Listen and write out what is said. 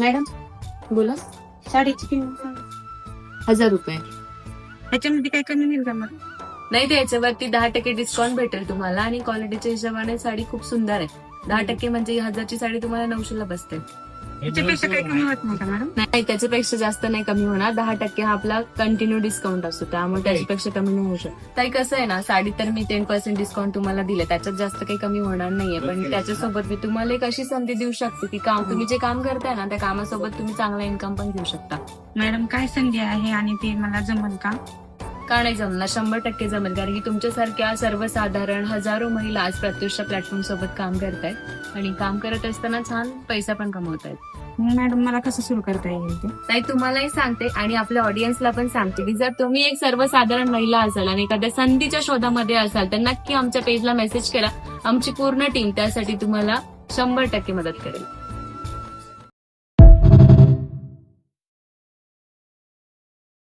Madam बोला. साडीची किंमत 1000 रुपये. त्याच्यामध्ये काही कमी होईल का मग? नाही, त्याच्यावरती 10% डिस्काउंट भेटेल तुम्हाला आणि क्वालिटीच्या हिशोबाने साडी खूप सुंदर आहे. 10% म्हणजे 1000ची साडी तुम्हाला 900ला बसते. त्याच्यापेक्षा काही कमी होत नाही का मॅडम? नाही, त्याच्यापेक्षा जास्त नाही कमी होणार. 10% हा आपला कंटिन्यू डिस्काउंट असतो, त्यामुळे त्याच्यापेक्षा कमी नाही होऊ शकत. ताई कसं आहे ना, साडी तर मी 10% डिस्काउंट तुम्हाला दिले, त्याच्यात जास्त काही कमी होणार नाहीये. पण त्याच्यासोबत मी तुम्हाला एक अशी संधी देऊ शकते की तुम्ही जे काम करताय ना, त्या कामासोबत तुम्ही चांगला इन्कम पण घेऊ शकता. मॅडम काय संधी आहे आणि ते मला जमल का? का नाही जमणार? 100% जमेल. कारण की तुमच्यासारख्या सर्वसाधारण हजारो महिला आज प्रत्युषा प्लॅटफॉर्म सोबत काम करतायत आणि काम करत असताना छान पैसा पण कमवतायत. मॅडम मला कसं सुरू करता येईल ते? ताई तुम्हालाही सांगते आणि आपल्या ऑडियन्सला पण सांगते की जर तुम्ही एक सर्वसाधारण महिला असाल आणि एखाद्या संधीच्या शोधामध्ये असाल तर नक्की आमच्या पेजला मेसेज करा. आमची पूर्ण टीम त्यासाठी तुम्हाला 100% मदत करेल.